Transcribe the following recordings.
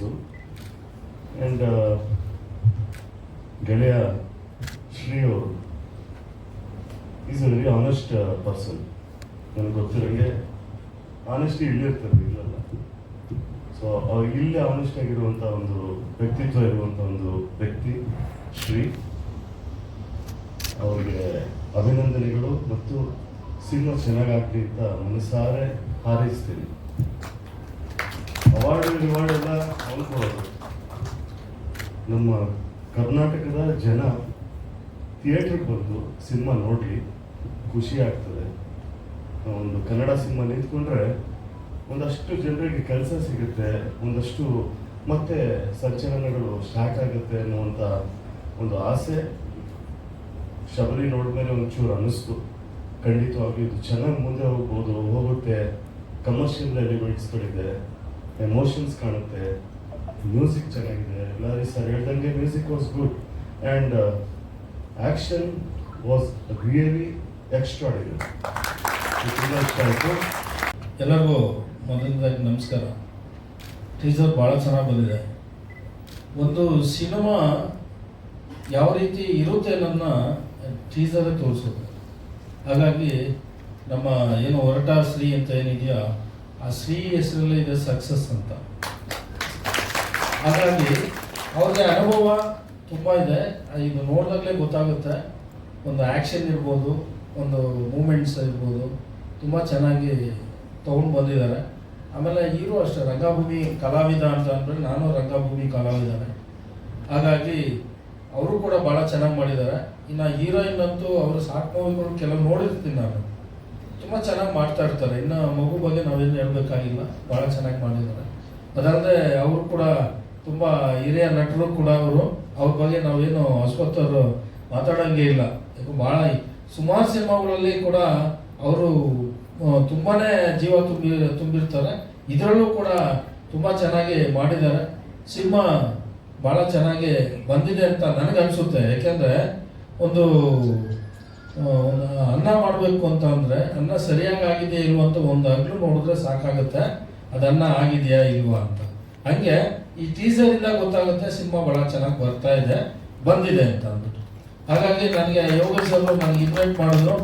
And ಗೆಳೆಯ ಶ್ರೀ ಅವರು is a very honest person. ನನಗೆ ಗೊತ್ತಿರೋಂಗೆ ಆನೆಸ್ಟಿ ಇಲ್ಲಿರ್ತದೆ, ಇಲ್ಲಲ್ಲ. ಸೊ ಇಲ್ಲೇ ಆನೆಸ್ಟ್ ಆಗಿರುವಂಥ ಒಂದು ವ್ಯಕ್ತಿತ್ವ ಇರುವಂಥ ಒಂದು ವ್ಯಕ್ತಿ ಶ್ರೀ. ಅವರಿಗೆ ಅಭಿನಂದನೆಗಳು ಮತ್ತು ಸಿನಿಮಾ ಚೆನ್ನಾಗಾಗಲಿ ಅಂತ ಮನಸಾರೆ ಹಾರೈಸ್ತೀನಿ. ಅವಾರ್ಡ್ ರಿವಾರ್ಡ್ ಎಲ್ಲ ಅಂದ್ಕೊಳ್ಳೋದು. ನಮ್ಮ ಕರ್ನಾಟಕದ ಜನ ಥಿಯೇಟ್ರಿಗೆ ಬಂದು ಸಿನಿಮಾ ನೋಡಲಿ, ಖುಷಿ ಆಗ್ತದೆ. ಒಂದು ಕನ್ನಡ ಸಿನಿಮಾ ನಿಂತ್ಕೊಂಡ್ರೆ ಒಂದಷ್ಟು ಜನರಿಗೆ ಕೆಲಸ ಸಿಗುತ್ತೆ, ಒಂದಷ್ಟು ಮತ್ತೆ ಸಂಚಲನಗಳು ಸ್ಟಾರ್ಟ್ ಆಗುತ್ತೆ ಅನ್ನುವಂಥ ಒಂದು ಆಸೆ ಶಬರಿ ನೋಡಿದ್ಮೇಲೆ ಒಂಚೂರು ಅನ್ನಿಸ್ತು. ಖಂಡಿತವಾಗಿ ಇದು ಚೆನ್ನಾಗಿ ಮುಂದೆ ಹೋಗುತ್ತೆ. ಕಮರ್ಷಿಯಲ್ ಎಲಿಮೆಂಟ್ಸ್ಗಳಿದೆ, ಎಮೋಷನ್ಸ್ ಕಾಣುತ್ತೆ, ಮ್ಯೂಸಿಕ್ ಚೆನ್ನಾಗಿದೆ. ಎಲ್ಲರೂ ಸರ್ ಹೇಳ್ದಂಗೆ music was good and action was really extraordinary. ತುಂಬ ಇಷ್ಟ ಆಯಿತು. ಎಲ್ಲರಿಗೂ ಮೊದಲನೇದಾಗಿ ನಮಸ್ಕಾರ. ಟೀಸರ್ ಭಾಳ ಚೆನ್ನಾಗಿ ಬಂದಿದೆ. ಒಂದು ಸಿನಿಮಾ ಯಾವ ರೀತಿ ಇರುತ್ತೆ ನನ್ನ ಟೀಸರೇ ತೋರಿಸೋದು. ಹಾಗಾಗಿ ನಮ್ಮ ಏನು ಹೊರಟ ಶ್ರೀ ಅಂತ ಏನಿದೆಯಾ, ಆ ಶ್ರೀ ಹೆಸರಲ್ಲೇ ಇದೆ ಸಕ್ಸಸ್ ಅಂತ. ಹಾಗಾಗಿ ಅವ್ರಿಗೆ ಅನುಭವ ತುಂಬ ಇದೆ. ಇದು ನೋಡಿದಾಗಲೇ ಗೊತ್ತಾಗುತ್ತೆ. ಒಂದು ಆ್ಯಕ್ಷನ್ ಇರ್ಬೋದು, ಒಂದು ಮೂಮೆಂಟ್ಸ್ ಇರ್ಬೋದು, ತುಂಬ ಚೆನ್ನಾಗಿ ತೊಗೊಂಡು ಬಂದಿದ್ದಾರೆ. ಆಮೇಲೆ ಹೀರೋ ಅಷ್ಟೇ ರಂಗಭೂಮಿ ಕಲಾವಿದ ಅಂತ ಅಂದರೆ ನಾನು ರಂಗಭೂಮಿ ಕಲಾವಿದನೇ. ಹಾಗಾಗಿ ಅವರು ಕೂಡ ಭಾಳ ಚೆನ್ನಾಗಿ ಮಾಡಿದ್ದಾರೆ. ಇನ್ನು ಹೀರೋಯಿನ್ ಅಂತೂ ಅವರು ಸಾಕು ಮೂವಿಗಳು ಕೆಲವು ನೋಡಿರ್ತೀನಿ ನಾನು, ತುಂಬ ಚೆನ್ನಾಗಿ ಮಾಡ್ತಾ ಇರ್ತಾರೆ. ಇನ್ನು ಮಗು ಬಗ್ಗೆ ನಾವೇನು ಹೇಳಬೇಕಾಗಿಲ್ಲ, ಭಾಳ ಚೆನ್ನಾಗಿ ಮಾಡಿದ್ದಾರೆ. ಅದಲ್ಲದೆ ಅವರು ಕೂಡ ತುಂಬ ಹಿರಿಯ ನಟರು ಕೂಡ ಅವ್ರ ಬಗ್ಗೆ ನಾವೇನು ಅಶ್ವತ್ಥರು ಮಾತಾಡೋಂಗೆ ಇಲ್ಲ. ಯಾಕೆ ಭಾಳ ಸುಮಾರು ಸಿನಿಮಾಗಳಲ್ಲಿ ಕೂಡ ಅವರು ತುಂಬಾ ಜೀವ ತುಂಬಿರ್ತಾರೆ. ಇದರಲ್ಲೂ ಕೂಡ ತುಂಬ ಚೆನ್ನಾಗಿ ಮಾಡಿದ್ದಾರೆ. ಸಿನಿಮಾ ಭಾಳ ಚೆನ್ನಾಗಿ ಬಂದಿದೆ ಅಂತ ನನಗನ್ಸುತ್ತೆ. ಯಾಕೆಂದರೆ ಒಂದು ಅನ್ನ ಮಾಡಬೇಕು ಅಂತ ಅಂದರೆ ಅನ್ನ ಸರಿಯಾಗಿ ಆಗಿದೆಯಾ ಇಲ್ವ ಅಂತ ಒಂದು ಹಗ್ಲು ನೋಡಿದ್ರೆ ಸಾಕಾಗುತ್ತೆ, ಅದನ್ನ ಆಗಿದೆಯಾ ಇಲ್ವಾ ಅಂತ. ಹಾಗೆ ಈ ಟೀಸರಿಂದ ಗೊತ್ತಾಗುತ್ತೆ ಸಿನಿಮಾ ಭಾಳ ಚೆನ್ನಾಗಿ ಬರ್ತಾ ಇದೆ, ಬಂದಿದೆ ಅಂತ ಅಂದ್ಬಿಟ್ಟು. ಹಾಗಾಗಿ ನನಗೆ ಯೋಗೇಶ್ ಅವರು ನನಗೆ ಇನ್ವೈಟ್ ಮಾಡಿದ್ರು.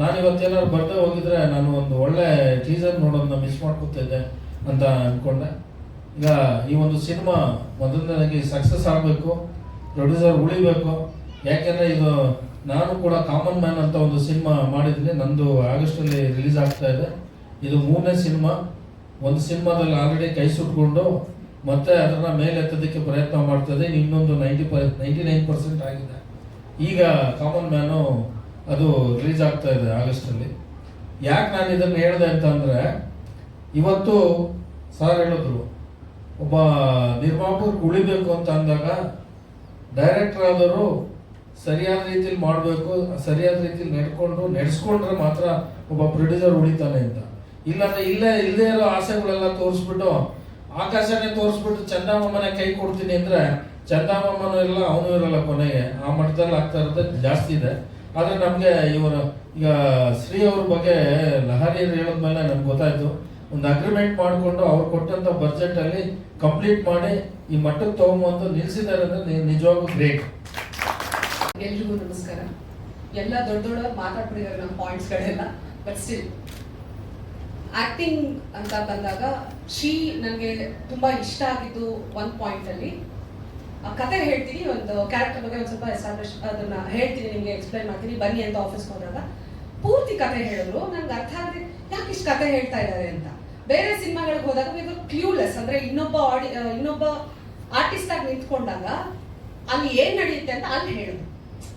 ನಾನು ಇವತ್ತೇನಾದ್ರು ಬರ್ಡೇ ಹೋಗಿದ್ರೆ ನಾನು ಒಂದು ಒಳ್ಳೆ ಟೀಸರ್ ನೋಡೋದನ್ನ ಮಿಸ್ ಮಾಡ್ಕೊತಿದ್ದೆ ಅಂತ ಅಂದ್ಕೊಂಡೆ. ಈಗ ಈ ಒಂದು ಸಿನಿಮಾ ಮೊದಲನೇದಾಗಿ ಸಕ್ಸಸ್ ಆಗಬೇಕು, ಪ್ರೊಡ್ಯೂಸರ್ ಉಳಿಬೇಕು. ಯಾಕೆಂದರೆ ಇದು ನಾನು ಕೂಡ ಕಾಮನ್ ಮ್ಯಾನ್ ಅಂತ ಒಂದು ಸಿನಿಮಾ ಮಾಡಿದ್ದೀನಿ, ನಂದು ಆಗಸ್ಟಲ್ಲಿ ರಿಲೀಸ್ ಆಗ್ತಾ ಇದೆ. ಇದು 3ನೇ ಸಿನಿಮಾ. ಒಂದು ಸಿನಿಮಾದಲ್ಲಿ ಆಲ್ರೆಡಿ ಕೈ ಸುಟ್ಕೊಂಡು ಮತ್ತೆ ಅದನ್ನು ಮೇಲೆತ್ತೋದಕ್ಕೆ ಪ್ರಯತ್ನ ಮಾಡ್ತದೆ. ಇನ್ನೊಂದು 99% ಆಗಿದೆ. ಈಗ ಕಾಮನ್ ಮ್ಯಾನು ಅದು ರಿಲೀಸ್ ಆಗ್ತಾ ಇದೆ ಆಗಸ್ಟಲ್ಲಿ. ಯಾಕೆ ನಾನು ಇದನ್ನು ಹೇಳಿದೆ ಅಂತ ಅಂದರೆ, ಇವತ್ತು ಸರ್ ಹೇಳಿದ್ರು ಒಬ್ಬ ನಿರ್ಮಾಪಕರು ಉಳಿಬೇಕು ಅಂತ ಅಂದಾಗ ಡೈರೆಕ್ಟರ್ ಆದವರು ಸರಿಯಾದ ರೀತಿಯಲ್ಲಿ ಮಾಡಬೇಕು, ಸರಿಯಾದ ರೀತಿಯಲ್ಲಿ ನಡೆಸ್ಕೊಂಡ್ರೆ ಮಾತ್ರ ಒಬ್ಬ ಪ್ರೊಡ್ಯೂಸರ್ ಉಳಿತಾನೆ ಅಂತ. ಇಲ್ಲಾಂದ್ರೆ ಇಲ್ಲದೇ ಇರೋ ಆಸೆಗಳೆಲ್ಲ ತೋರಿಸ್ಬಿಟ್ಟು ಆಕಾಶನೇ ತೋರಿಸ್ಬಿಟ್ಟು ಚಂದಮಾಮನೆ ಕೈ ಕೊಡ್ತೀನಿ ಅಂದರೆ ಚಂದಮಾಮನೂ ಇಲ್ಲ, ಅವನು ಇರಲ್ಲ, ಕೊನೆಗೆ ಆ ಮಟ್ಟದಲ್ಲಿ ಆಗ್ತಾ ಇರೋದು ಜಾಸ್ತಿ ಇದೆ. ಆದರೆ ನಮಗೆ ಇವರು ಈಗ ಶ್ರೀ ಅವ್ರ ಬಗ್ಗೆ ಲಹರಿ ಹೇಳಿದ್ಮೇಲೆ ನಮ್ಗೆ ಗೊತ್ತಾಯ್ತು, ಒಂದು ಅಗ್ರಿಮೆಂಟ್ ಮಾಡಿಕೊಂಡು ಅವ್ರು ಕೊಟ್ಟಂಥ ಬಜೆಟಲ್ಲಿ ಕಂಪ್ಲೀಟ್ ಮಾಡಿ ಈ ಮಟ್ಟಕ್ಕೆ ತಗೊಂಬಂದು ನಿಲ್ಲಿಸಿದ್ದಾರೆ ಅಂದರೆ ನಿಜವಾಗ್ಲೂ ಗ್ರೇಟ್. ಎಲ್ರಿಗೂ ನಮಸ್ಕಾರ. ಎಲ್ಲ ದೊಡ್ಡ ಮಾತಾಡ್ಬಿಟ್ಟಿದ್ದಾರೆ ನಮ್ಮ ಪಾಯಿಂಟ್ಸ್ಗಳೆಲ್ಲ. ಬಟ್ ಸ್ಟಿಲ್ ಆಕ್ಟಿಂಗ್ ಅಂತ ಬಂದಾಗ ಶ್ರೀ ನನಗೆ ತುಂಬ ಇಷ್ಟ ಆಗಿದ್ದು ಒಂದು ಪಾಯಿಂಟಲ್ಲಿ ಕತೆ ಹೇಳ್ತೀನಿ, ಒಂದು ಕ್ಯಾರೆಕ್ಟರ್ ಬಗ್ಗೆ ಒಂದು ಸ್ವಲ್ಪ ಎಸ್ಟಾಬ್ಲಿಷ್ ಅದನ್ನ ಹೇಳ್ತೀನಿ, ನಿಮಗೆ ಎಕ್ಸ್ಪ್ಲೈನ್ ಮಾಡ್ತೀನಿ. ಬನ್ನಿ ಅಂತ ಆಫೀಸ್ಗೆ ಹೋದಾಗ ಪೂರ್ತಿ ಕತೆ ಹೇಳಿದ್ರು. ನನ್ಗೆ ಅರ್ಥ ಆಗದೆ ಯಾಕೆ ಇಷ್ಟು ಕತೆ ಹೇಳ್ತಾ ಇದ್ದಾರೆ ಅಂತ. ಬೇರೆ ಸಿನಿಮಾಗಳಿಗೆ ಹೋದಾಗ ಇವರು ಕ್ಲೂಲೆಸ್, ಅಂದ್ರೆ ಇನ್ನೊಬ್ಬ ಆರ್ಟಿಸ್ಟ್ ಆಗಿ ನಿಂತ್ಕೊಂಡಾಗ ಅಲ್ಲಿ ಏನ್ ನಡೆಯುತ್ತೆ ಅಂತ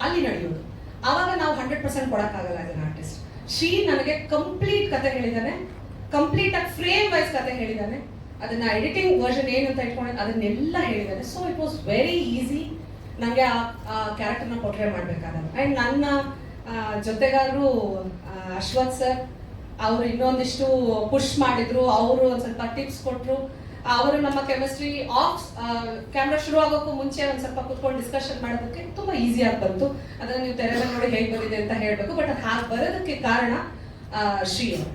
ಅಲ್ಲಿ ನಡೆಯೋದು. ಆವಾಗ ನಾವು 100% ಕೊಡಕ್ಕಾಗಲ್ಲ ಆಸ್ ಅನ್ ಆರ್ಟಿಸ್ಟ್. ಶ್ರೀ ನನಗೆ ಕಂಪ್ಲೀಟ್ ಕತೆ ಹೇಳಿದ್ದಾನೆ, ಕಂಪ್ಲೀಟ್ ಆಗಿ ಫ್ರೇಮ್ ವೈಸ್ ಕತೆ ಹೇಳಿದ್ದಾನೆ. ಅದನ್ನ ಎಡಿಟಿಂಗ್ ವರ್ಷನ್ ಏನಂತ ಇಟ್ಕೊಂಡು ಅದನ್ನೆಲ್ಲ ಹೇಳಿದ್ದಾನೆ. So it was very easy ನನಗೆ ಆ ಕ್ಯಾರೆಕ್ಟರ್ನ ಪೋರ್ಟ್ರೇ ಮಾಡಬೇಕಾದಾಗ. ಆ್ಯಂಡ್ ನನ್ನ ಜೊತೆಗಾರರು ಅಶ್ವಥ್ ಸರ್ ಅವರು ಇನ್ನೊಂದಿಷ್ಟು ಪುಷ್ ಮಾಡಿದ್ರು, ಅವರು ಒಂದು ಸ್ವಲ್ಪ ಟಿಪ್ಸ್ ಕೊಟ್ಟರು. ಅವರು ನಮ್ಮ ಕೆಮಿಸ್ಟ್ರಿ ಆಫ್ ಕ್ಯಾಮ್ರಾ ಶುರು ಆಗೋಕ್ಕೂ ಮುಂಚೆ ಒಂದು ಸ್ವಲ್ಪ ಕುತ್ಕೊಂಡು ಡಿಸ್ಕಷನ್ ಮಾಡೋದಕ್ಕೆ ತುಂಬ ಈಸಿಯಾಗಿ ಬಂತು. ಅದನ್ನು ನೀವು ತೆರೆ ಮೇಲೆ ನೋಡಿ ಹೇಗೆ ಬಂದಿದೆ ಅಂತ ಹೇಳಬೇಕು. ಬಟ್ ಅದು ಹಾಗೆ ಬರೋದಕ್ಕೆ ಕಾರಣ ಶ್ರೀ ಅವರು.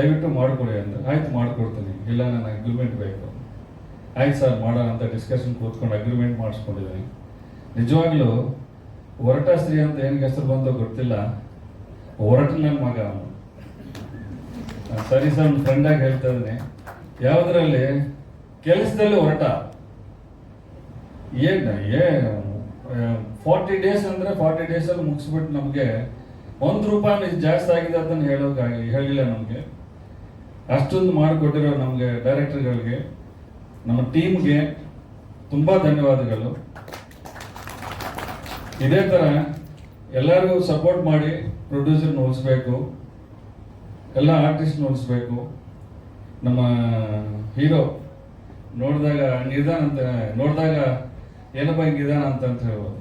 ದಯವಿಟ್ಟು ಮಾಡಿಕೊಡಿ ಅಂದ್ರೆ ಆಯ್ತು ಮಾಡ್ಕೊಡ್ತೀನಿ, ಇಲ್ಲ ನಾನು ಅಗ್ರಿಮೆಂಟ್ ಬೇಕು, ಆಯ್ತು ಸರ್ ಮಾಡೋಣ ಅಂತ ಡಿಸ್ಕಷನ್ ಕೂತ್ಕೊಂಡು ಅಗ್ರಿಮೆಂಟ್ ಮಾಡಿಸ್ಕೊಂಡಿದ್ದೀನಿ. ನಿಜವಾಗ್ಲೂ ಹೊರಟ ಸ್ತ್ರೀ ಅಂತ ಏನಕ್ಕೆ ಹೆಸರು ಬಂದೋ ಗೊತ್ತಿಲ್ಲ, ಹೊರಟ ನನ್ನ ಮಗ ಅವನು. ಸರಿ ಸರ್, ಒಂದು ಫ್ರೆಂಡಾಗಿ ಹೇಳ್ತಾ ಇದ್ದೀನಿ, ಯಾವುದರಲ್ಲಿ ಕೆಲಸದಲ್ಲಿ ಹೊರಟ ಏನು 40 ಡೇಸ್ ಅಂದರೆ 40 ಡೇಸಲ್ಲಿ ಮುಗಿಸ್ಬಿಟ್ಟು ನಮಗೆ ₹1 ಜಾಸ್ತಿ ಆಗಿದೆ ಅಂತ ಹೇಳಿಲ್ಲ ನಮಗೆ. ಅಷ್ಟೊಂದು ಮಾಡಿಕೊಟ್ಟಿರೋ ನಮಗೆ ಡೈರೆಕ್ಟರ್ಗಳಿಗೆ, ನಮ್ಮ ಟೀಮ್ಗೆ ತುಂಬ ಧನ್ಯವಾದಗಳು. ಇದೇ ಥರ ಎಲ್ಲರಿಗೂ ಸಪೋರ್ಟ್ ಮಾಡಿ ಪ್ರೊಡ್ಯೂಸರ್ನ ಉಳಿಸ್ಬೇಕು, ಎಲ್ಲ ಆರ್ಟಿಸ್ಟ್ನ ಉಳಿಸ್ಬೇಕು. ನಮ್ಮ ಹೀರೋ ನೋಡಿದಾಗ ನಿಧಾನ ಅಂತ, ನೋಡಿದಾಗ ಏನಪ್ಪ ಹಿಂಗಿದಾನ ಅಂತ ಹೇಳ್ಬೋದು.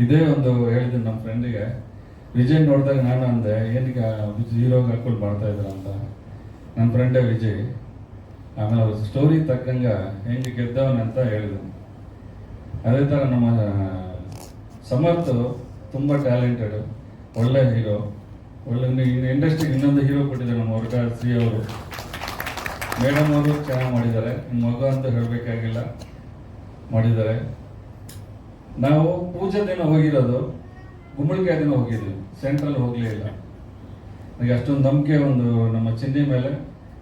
ಇದೇ ಒಂದು ಹೇಳಿದ್ದೀನಿ ನಮ್ಮ ಫ್ರೆಂಡಿಗೆ, ವಿಜಯ್ ನೋಡಿದಾಗ ನಾನು ಅಂದೆ ಏನಕ್ಕೆ ಹೀರೋಗೆ ಹಾಕೊಂಡು ಮಾಡ್ತಾ ಇದ್ರ ಅಂತ. ನನ್ನ ಫ್ರೆಂಡೇ ವಿಜಯ್. ಆಮೇಲೆ ಅವ್ರ ಸ್ಟೋರಿ ತಕ್ಕಂಗ ಹೆಂಗೆ ಗೆದ್ದವನಂತ ಹೇಳಿದನು. ಅದೇ ಥರ ನಮ್ಮ ಸಮರ್ಥ ತುಂಬ ಟ್ಯಾಲೆಂಟೆಡ್, ಒಳ್ಳೆ ಹೀರೋ, ಒಳ್ಳೆ ಇಂಡಸ್ಟ್ರಿಗೆ ಇನ್ನೊಂದು ಹೀರೋ ಕೊಟ್ಟಿದ್ದಾರೆ ನಮ್ಮ ಹೊರಟ ಶ್ರೀ ಅವರು. ಮೇಡಮ್ ಅವರು ಚೆನ್ನಾಗಿ ಮಾಡಿದ್ದಾರೆ, ನಿಮ್ಮ ಮಗು ಅಂತ ಹೇಳಬೇಕಾಗಿಲ್ಲ, ಮಾಡಿದ್ದಾರೆ. ನಾವು ಪೂಜೆ ದಿನ ಹೋಗಿರೋದು, ಗುಮ್ಮಳಿಕಾಯಿ ದಿನ ಹೋಗಿದ್ವಿ, ಸೆಂಟ್ರಲ್ ಹೋಗಲೇ ಇಲ್ಲ. ನನಗೆ ಅಷ್ಟೊಂದು ನಂಬಿಕೆ ಒಂದು ನಮ್ಮ ಚಿನ್ನಿ ಮೇಲೆ,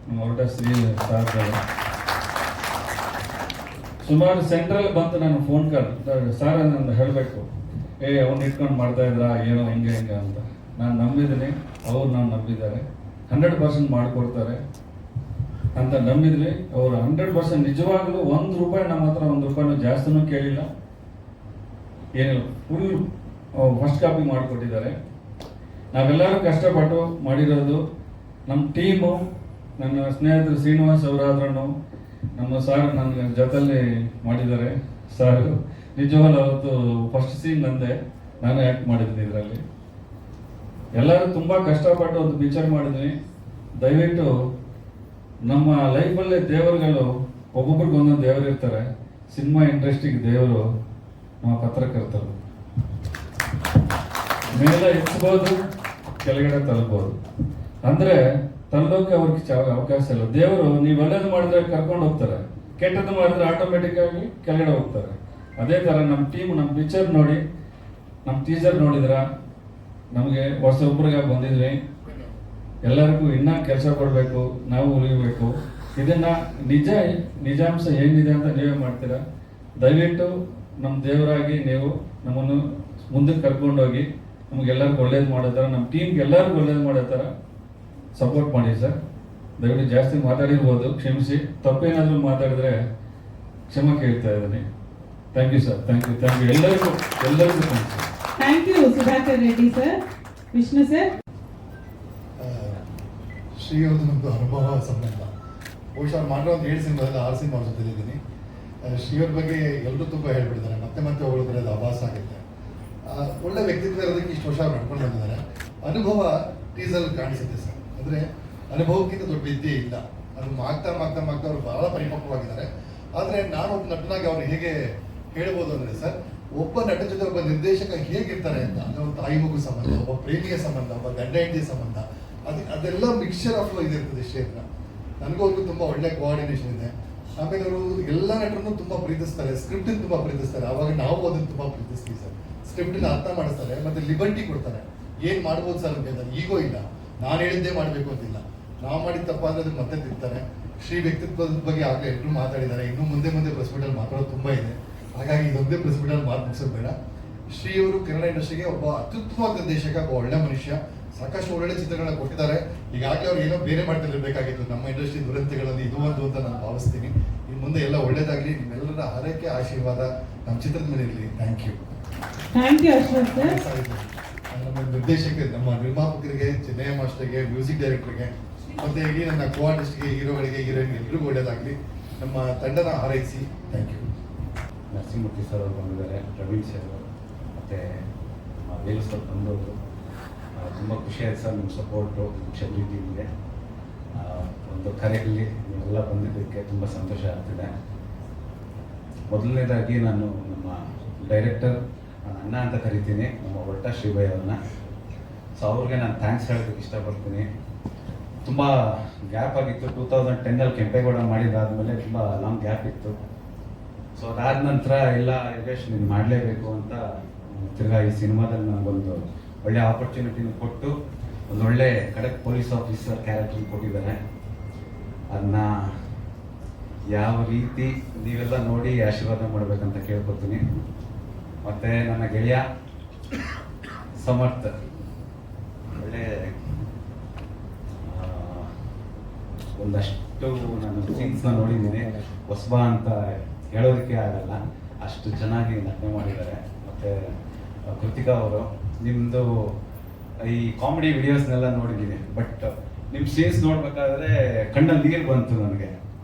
ನಮ್ಮ ಹೊರಟ ಶ್ರೀ ಸಾರ್. ಸುಮಾರು ಸೆಂಟ್ರಲ್ ಬಂತು ನಾನು ಫೋನ್ ಕಾಲ್, ಸಾರ್ ನಾನು ಹೇಳಬೇಕು, ಅವ್ನು ಇಟ್ಕೊಂಡು ಮಾಡ್ತಾ ಇದ್ರ ಏನೋ ಹಿಂಗೆ ಅಂತ. ನಾನು ನಂಬಿದ್ದೀನಿ, ಅವ್ರು ನಾನು ನಂಬಿದ್ದಾರೆ, 100% ಮಾಡಿಕೊಡ್ತಾರೆ ಅಂತ ನಂಬಿದ್ವಿ. ಅವರು 100% ನಿಜವಾಗ್ಲೂ ₹1 ನಮ್ಮ ಹತ್ರ ₹1 ಜಾಸ್ತಿನೂ ಕೇಳಿಲ್ಲ, ಏನಿಲ್ಲ, ಫುಲ್ ಫಸ್ಟ್ ಕಾಪಿ ಮಾಡಿಕೊಟ್ಟಿದ್ದಾರೆ. ನಾವೆಲ್ಲರೂ ಕಷ್ಟಪಟ್ಟು ಮಾಡಿರೋದು. ನಮ್ಮ ಟೀಮು, ನನ್ನ ಸ್ನೇಹಿತರು ಶ್ರೀನಿವಾಸ್ ಅವರಾದ್ರೂ, ನಮ್ಮ ಸಾರ್ ನನ್ನ ಜೊತೆಲಿ ಮಾಡಿದ್ದಾರೆ. ಸಾರ್ ನಿಜವಾಗ್ಲೂ ಅವತ್ತು ಫಸ್ಟ್ ಸೀನ್ ನಂದೆ, ನಾನು ಆ್ಯಕ್ಟ್ ಮಾಡಿದ್ದೀನಿ ಇದರಲ್ಲಿ. ಎಲ್ಲರೂ ತುಂಬ ಕಷ್ಟಪಟ್ಟು ಒಂದು ಪಿಕ್ಚರ್ ಮಾಡಿದ್ವಿ. ದಯವಿಟ್ಟು ನಮ್ಮ ಲೈಫಲ್ಲೇ ದೇವರುಗಳು ಒಬ್ಬೊಬ್ರಿಗೆ ಒಂದೊಂದು ದೇವರು ಇರ್ತಾರೆ. ಸಿನಿಮಾ ಇಂಡಸ್ಟ್ರಿಗೆ ದೇವರು ನಮ್ಮ ಪತ್ರಕರ್ತರು. ಮೇಲೆ ಎತ್ಬೋದು, ಕೆಳಗಡೆ ತಲುಪಬಹುದು. ಅಂದರೆ ತಲ್ಲೋಕೆ ಅವ್ರಿಗೆ ಅವಕಾಶ ಇಲ್ಲ. ದೇವರು ನೀವು ಒಳ್ಳೇದು ಮಾಡಿದ್ರೆ ಕರ್ಕೊಂಡು ಹೋಗ್ತಾರೆ, ಕೆಟ್ಟದ್ದು ಮಾಡಿದ್ರೆ ಆಟೋಮೆಟಿಕ್ ಆಗಿ ಕೆಳಗಡೆ ಹೋಗ್ತಾರೆ. ಅದೇ ಥರ ನಮ್ಮ ಟೀಮ್, ನಮ್ಮ ಪಿಕ್ಚರ್ ನೋಡಿ, ನಮ್ಮ ಟೀಸರ್ ನೋಡಿದ್ರ ನಮಗೆ ಹೊಸೊಬ್ಬರಿಗೆ ಬಂದಿದ್ವಿ. ಎಲ್ಲರಿಗೂ ಇನ್ನೂ ಕೆಲಸ ಕೊಡಬೇಕು, ನಾವು ಉಳಿಬೇಕು. ಇದನ್ನು ನಿಜಾಂಶ ಏನಿದೆ ಅಂತ ನೀವೇ ಮಾಡ್ತೀರಾ. ದಯವಿಟ್ಟು ನಮ್ಮ ದೇವರಾಗಿ ನೀವು ನಮ್ಮನ್ನು ಮುಂದಕ್ಕೆ ಕರ್ಕೊಂಡೋಗಿ ನಮಗೆಲ್ಲರಿಗೂ ಒಳ್ಳೇದು ಮಾಡೋ ಥರ, ನಮ್ಮ ಟೀಮ್ಗೆ ಎಲ್ಲರಿಗೂ ಒಳ್ಳೇದು ಮಾಡೋ ಥರ ಸಪೋರ್ಟ್ ಮಾಡಿ ಸರ್. ದಯವಿಟ್ಟು ಜಾಸ್ತಿ ಮಾತಾಡಿರ್ಬೋದು, ಕ್ಷಮಿಸಿ. ತಪ್ಪೇನಾದರೂ ಮಾತಾಡಿದ್ರೆ ಕ್ಷಮೆ ಕೇಳ್ತಾ ಇದ್ದೀನಿ. Thank you sir, thank you ಎಲ್ಲರಿಗೂ thank you Sudhakar Reddy sir. Vishnu sir. Shri ಅವ್ರದ್ದು ನಮ್ಮದು ಅನುಭವ ಸಂಬಂಧ. ಬಹುಶಃ ಮಾಡಿರೋ ಒಂದು 7 ಸಿನಿಮಾದಲ್ಲಿ 6 ಸಿನಿಮಾ ಅವ್ರ ಜೊತೆಲಿದ್ದೀನಿ. ಶ್ರೀಯವ್ರ ಬಗ್ಗೆ ಎಲ್ಲರೂ ತುಂಬ ಹೇಳ್ಬಿಟ್ಟಿದ್ದಾರೆ, ಮತ್ತೆ ಹೊಗಳಿದ್ರೆ ಅದು ಆಭಾಸ ಆಗುತ್ತೆ. ಒಳ್ಳೆ ವ್ಯಕ್ತಿತ್ವ ಇರೋದಕ್ಕೆ ಇಷ್ಟು ವರ್ಷ ನಡ್ಕೊಂಡು ಬಂದಿದ್ದಾರೆ. ಅನುಭವ ಟೀಸಲ್ಲಿ ಕಾಣಿಸುತ್ತೆ ಸರ್. ಅಂದರೆ ಅನುಭವಕ್ಕಿಂತ ದೊಡ್ಡ ವಿದ್ಯೆ ಇಲ್ಲ. ಅದು ಮಾಡ್ತಾ ಅವರು ಬಹಳ ಪರಿಪಕ್ವವಾಗಿದ್ದಾರೆ. ಆದರೆ ನಾನು ಒಬ್ಬ ನಟನಾಗಿ ಅವ್ರು ಹೇಗೆ ಹೇಳ್ಬೋದು ಅಂದರೆ ಸರ್, ಒಬ್ಬ ನಟ ಜೊತೆ ಒಬ್ಬ ನಿರ್ದೇಶಕ ಹೇಗಿರ್ತಾರೆ ಅಂತ, ಅಂದರೆ ಒಂದು ತಾಯಿ ಮಗು ಸಂಬಂಧ, ಒಬ್ಬ ಪ್ರೇಮಿಯ ಸಂಬಂಧ, ಒಬ್ಬ ಗಂಡ ಹೆಂಡತಿ ಸಂಬಂಧ, ಅದೆಲ್ಲ ಮಿಕ್ಸ್ಚರ್ ಆಫ್ ಇದಿರ್ತದೆ ಕ್ಷೇತ್ರ. ನನಗೂ ಅವ್ರಿಗೂ ತುಂಬ ಒಳ್ಳೆ ಕೋಆರ್ಡಿನೇಷನ್ ಇದೆ. ಆಮೇಲೆ ಅವರು ಎಲ್ಲ ನಟರನ್ನು ತುಂಬ ಪ್ರೀತಿಸ್ತಾರೆ, ಸ್ಕ್ರಿಪ್ಟನ್ನು ತುಂಬ ಪ್ರೀತಿಸ್ತಾರೆ. ಆವಾಗ ನಾವು ಅದನ್ನು ತುಂಬ ಪ್ರೀತಿಸ್ತೀವಿ ಸರ್. ಸ್ಕ್ರಿಪ್ಟನ್ನ ಅರ್ಥ ಮಾಡಿಸ್ತಾರೆ, ಮತ್ತೆ ಲಿಬರ್ಟಿ ಕೊಡ್ತಾರೆ. ಏನು ಮಾಡ್ಬೋದು ಸರ್ ಅಂತ, ಈಗೋ ಇಲ್ಲ, ನಾನು ಹೇಳಿದ್ದೇ ಮಾಡಬೇಕು ಅಂತಿಲ್ಲ. ನಾವು ಮಾಡಿದ ತಪ್ಪಾದ್ರೆ ಅದನ್ನು ಮತ್ತೆ ತಿಂತಾರೆ. ಶ್ರೀ ವ್ಯಕ್ತಿತ್ವದ ಬಗ್ಗೆ ಆಗಲೇ ಎಲ್ಲರೂ ಮಾತಾಡಿದ್ದಾರೆ. ಇನ್ನು ಮುಂದೆ ಪ್ರೆಸ್ ಮೀಟಲ್ಲಿ ಮಾತಾಡೋದು ತುಂಬ ಇದೆ. ಹಾಗಾಗಿ ಇದೊಂದೇ ಪ್ರೆಸ್ ಮೀಟಲ್ಲಿ ಮಾತು ಮುಗಿಸೋದು ಬೇಡ. ಶ್ರೀ ಅವರು ಕನ್ನಡ ಇಂಡಸ್ಟ್ರಿಗೆ ಒಬ್ಬ ಅತ್ಯುತ್ತಮವಾದ ನಿರ್ದೇಶಕ, ಒಬ್ಬ ಒಳ್ಳೆ ಮನುಷ್ಯ. ಸಾಕಷ್ಟು ಒಳ್ಳೆ ಚಿತ್ರಗಳನ್ನ ಕೊಟ್ಟಿದ್ದಾರೆ. ಈಗಾಗಲೇ ಅವ್ರು ಏನೋ ಬೇರೆ ಮಾಡ್ತಿರ್ಬೇಕಾಗಿತ್ತು. ನಮ್ಮ ಇಂಡಸ್ಟ್ರಿ ದುರಂತಗಳಲ್ಲಿ ಇದು ಒಂದು ಅಂತ ನಾನು ಭಾವಿಸ್ತೀನಿ. ಇನ್ನು ಮುಂದೆ ಎಲ್ಲ ಒಳ್ಳೇದಾಗಲಿ. ನಿಮ್ಮೆಲ್ಲರ ಹಾರೈಕೆ, ಆಶೀರ್ವಾದ ನಮ್ಮ ಚಿತ್ರದ ಮೇಲೆ ಇರಲಿ. Thank you Ashwath sir. ನಮ್ಮ ನಿರ್ದೇಶಕರಿಗೆ, ನಮ್ಮ ನಿರ್ಮಾಪಕರಿಗೆ, ಚೆನ್ನಯ್ಯ ಮಾಸ್ಟರ್ಗೆ, ಮ್ಯೂಸಿಕ್ ಡೈರೆಕ್ಟರ್ಗೆ, ಮತ್ತೆ ಇಡೀ ನನ್ನ ಕೋ ಆರ್ಟಿಸ್ಟ್ಗೆ, ಹೀರೋಗಳಿಗೆ, ಹೀರೋಯಿನ್ಗೆ ಎಲ್ರಿಗೂ ಒಳ್ಳೇದಾಗಲಿ. ನಮ್ಮ ತಂಡನ ಹಾರೈಸಿ. Thank you. ನರಸಿಂಹಮೂರ್ತಿ ಸರ್ ಅವರು ಬಂದಿದ್ದಾರೆ, ಪ್ರವೀಣ್ ಸರ್ ಮತ್ತು ವೇಲು ಸರ್ ಬಂದವರು. ತುಂಬ ಖುಷಿ ಆಯ್ತು ಸರ್, ನಿಮ್ಮ ಸಪೋರ್ಟು, ನಿಮ್ಮ ಶಬ್ರಿ ಟೀಮ್ಗೆ ಒಂದು ಕರೆಯಲ್ಲಿ ನೀವೆಲ್ಲ ಬಂದಿದ್ದಕ್ಕೆ ತುಂಬ ಸಂತೋಷ ಆಗ್ತಿದೆ. ಮೊದಲನೇದಾಗಿ ನಾನು ನಮ್ಮ ಡೈರೆಕ್ಟರ್, ನಾನು ಅಣ್ಣ ಅಂತ ಕರಿತೀನಿ, ನಮ್ಮ ಹೊರಟ ಶ್ರೀಭಯ್ ಅವ್ರನ್ನ. ಸೊ ಅವ್ರಿಗೆ ನಾನು ಥ್ಯಾಂಕ್ಸ್ ಹೇಳೋದಕ್ಕೆ ಇಷ್ಟಪಡ್ತೀನಿ. ತುಂಬ ಗ್ಯಾಪ್ ಆಗಿತ್ತು. 2010 ಕೆಂಪೇಗೌಡ ಮಾಡಿದಾದ್ಮೇಲೆ ತುಂಬ ಲಾಂಗ್ ಗ್ಯಾಪ್ ಇತ್ತು. ಸೊ ಅದಾದ ನಂತರ ಎಲ್ಲ ಯೋಗೇಶ್ ನೀನು ಮಾಡಲೇಬೇಕು ಅಂತ ತಿರ್ಗಾ ಈ ಸಿನಿಮಾದಲ್ಲಿ ನನಗೊಂದು ಒಳ್ಳೆ ಆಪರ್ಚುನಿಟಿನ ಕೊಟ್ಟು ಒಂದು ಒಳ್ಳೆ ಖಡಕ್ ಪೊಲೀಸ್ ಆಫೀಸರ್ ಕ್ಯಾರೆಕ್ಟರ್ ಕೊಟ್ಟಿದ್ದಾರೆ. ಅದನ್ನ ಯಾವ ರೀತಿ ನೀವೆಲ್ಲ ನೋಡಿ ಆಶೀರ್ವಾದ ಮಾಡಬೇಕಂತ ಕೇಳ್ಕೊತೀನಿ. ಮತ್ತು ನನ್ನ ಗೆಳೆಯ ಸಮರ್ಥ ಒಳ್ಳೆ ಒಂದಷ್ಟು ನಾನು ಸೀನ್ಸ್ನ ನೋಡಿದ್ದೀನಿ. ಹೊಸಬ ಅಂತ ಹೇಳೋದಕ್ಕೆ ಆಗಲ್ಲ, ಅಷ್ಟು ಚೆನ್ನಾಗಿ ನಟನೆ ಮಾಡಿದ್ದಾರೆ. ಮತ್ತು ಕೃತಿಕಾ ಅವರು, ನಿಮ್ಮದು ಈ ಕಾಮಿಡಿ ವಿಡಿಯೋಸ್ನೆಲ್ಲ ನೋಡಿದ್ದೀನಿ, ಬಟ್ ನಿಮ್ಮ ಸೀನ್ಸ್ ನೋಡ್ಬೇಕಾದ್ರೆ ಕಣ್ಣಲ್ಲಿ ನೀರು ಬಂತು ನನಗೆ.